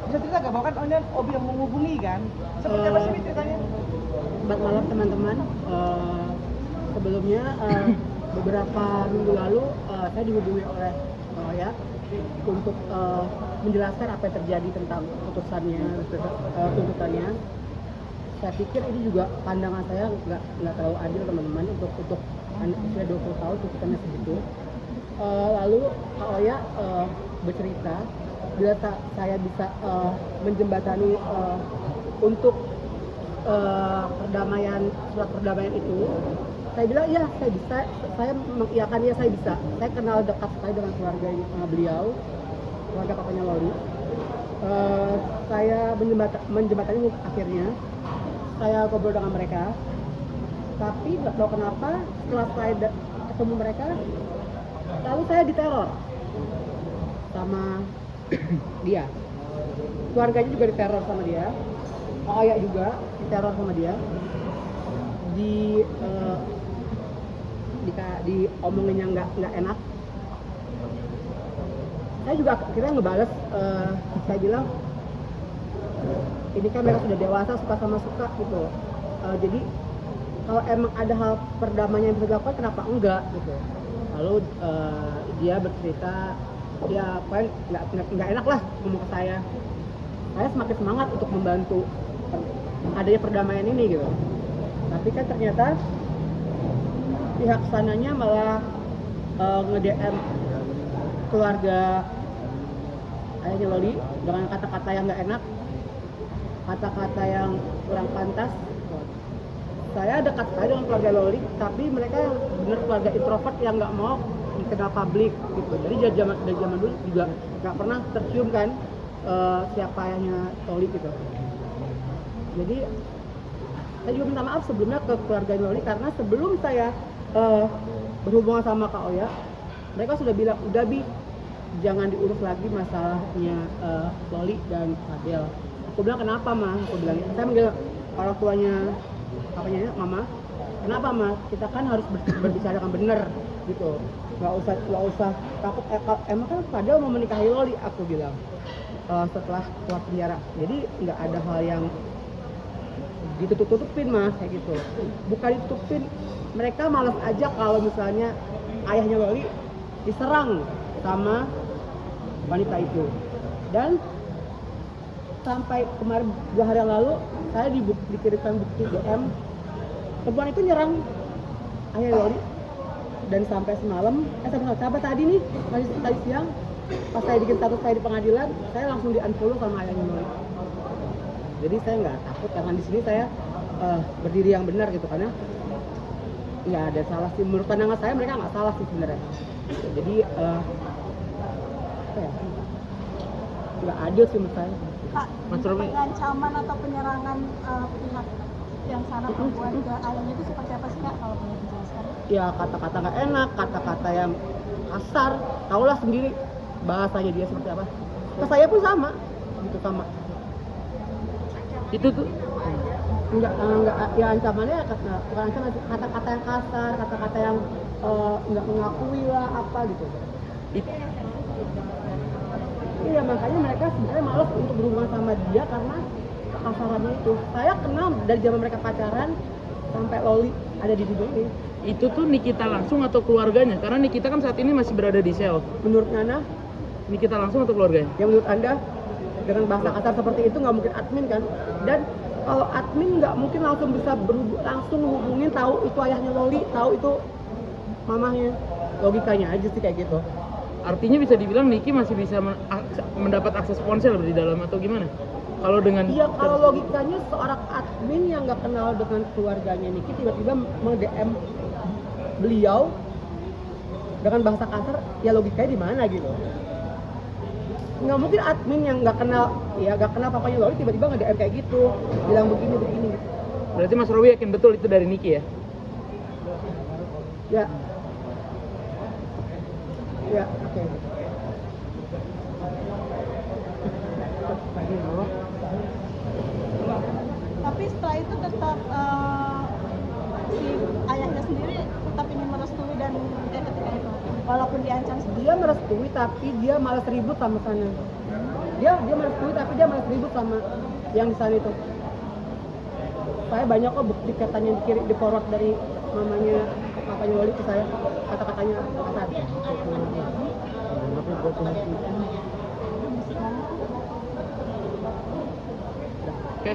Bisa cerita nggak bahwa kan ini Obi yang menghubungi kan? Seperti apa sih ceritanya? Selamat malam teman-teman. Sebelumnya beberapa minggu lalu saya dihubungi oleh Oya untuk menjelaskan apa yang terjadi tentang tuntutannya. Saya pikir ini juga pandangan saya nggak terlalu adil teman-teman untuk anak usia 20 tahun tuntutannya segitu. Lalu Kak Oya bercerita bila saya bisa menjembatani untuk surat perdamaian itu. Saya bilang iya saya bisa, saya mengiyakan ya saya bisa. Saya kenal dekat sekali dengan keluarga beliau, keluarga papanya Loli. Saya menjembatani akhirnya. Saya ngobrol dengan mereka, tapi nggak tahu kenapa setelah saya ketemu mereka, lalu saya diteror sama dia. Keluarganya juga diteror sama dia, Oya juga diteror sama dia. Diomongin yang nggak enak. Saya juga akhirnya ngebales, saya bilang ini kan mereka sudah dewasa, suka sama suka gitu. Jadi kalau emang ada hal perdamaian yang bisa dilakukan, kenapa enggak gitu. Lalu dia bercerita, dia paling nggak enak lah ngomong ke saya. Saya semakin semangat untuk membantu adanya perdamaian ini gitu. Tapi kan ternyata pihak sananya malah nge-DM keluarga ayahnya Loli dengan kata-kata yang nggak enak, kata-kata yang kurang pantas. Saya dekat sekali dengan keluarga Loli, tapi mereka benar keluarga introvert yang nggak mau dikenal publik gitu. Jadi dari zaman dulu juga nggak pernah tercium kan siapa ayahnya Loli gitu. Jadi saya juga minta maaf sebelumnya ke keluarga Loli karena sebelum saya berhubungan sama Kak Oya, mereka sudah bilang udah Bi, jangan diurus lagi masalahnya Loli dan Adel. Aku bilang kenapa Ma? Aku bilang saya manggil orang tuanya papanya Mama. Kenapa Ma? Kita kan harus berbicara dengan benar gitu. Gak usah takut. Emang kan Fadel mau menikahi Loli, aku bilang setelah keluar penjara. Jadi nggak ada hal yang ditutup-tutupin Mas kayak gitu. Bukan ditutupin, mereka malas aja kalau misalnya ayahnya Loli diserang sama wanita itu. Dan sampai kemarin 2 hari yang lalu saya dikirimkan bukti DM perempuan itu nyerang ayah Loli. Dan sampai semalam sampai tadi nih tadi siang pas saya bikin status saya di pengadilan, saya langsung di-unfollow sama ayahnya Loli. Jadi saya nggak takut karena di sini saya berdiri yang benar gitu, karena nggak ada salah sih menurut pandangan saya, mereka nggak salah sih sebenarnya. Jadi apa ya, nggak adil sih menurut saya. Pak, ancaman atau penyerangan pihak yang sana perempuan ke ayahnya itu seperti apa sih Kak kalau boleh dijelaskan? Ya kata-kata nggak enak, kata-kata yang kasar, tahulah sendiri bahasanya dia seperti apa. Ke saya pun sama, gitu sama. Itu tuh Enggak ya ancamannya kata-kata yang kasar, kata-kata yang nggak mengakui lah apa gitu. Iya makanya mereka sebenarnya malas untuk berhubungan sama dia karena kekasarannya itu. Saya kenal dari zaman mereka pacaran sampai Loli ada di video ini. itu tuh Nikita langsung atau keluarganya? Karena Nikita kan saat ini masih berada di sel. Menurut Nana, Nikita langsung atau keluarganya? yang menurut Anda dengan bahasa kasar seperti itu nggak mungkin admin kan? Dan kalau admin nggak mungkin langsung bisa langsung hubungin, tahu itu ayahnya Loli, tahu itu mamahnya. Logikanya aja sih kayak gitu. Artinya bisa dibilang Niki masih bisa mendapat akses ponsel di dalam atau gimana? Kalau dengan Iya, kalau logikanya seorang admin yang nggak kenal dengan keluarganya Niki tiba-tiba meng-DM beliau dengan bahasa kasar, ya logikanya di mana gitu? Nggak mungkin admin yang nggak kenal papanya Loli tiba-tiba nge-DM kayak gitu, bilang begini. Berarti Mas Rowi yakin betul itu dari Niki ya? Ya, oke. Tapi setelah itu tetap si ayahnya sendiri tetap ingin merestui dan ketika itu walaupun diancam Dia merestui tapi dia malas ribut sama sana. dia merestui tapi dia malah ribut sama yang di sana itu. Saya banyak kok bukti katanya di forward dari mamanya papanya Wali ke saya, kata-katanya kasar. Oke.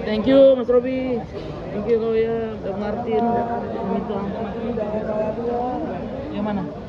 Thank you Mas Robi. Thank you kau ya udah ngertiin minta. Yang mana?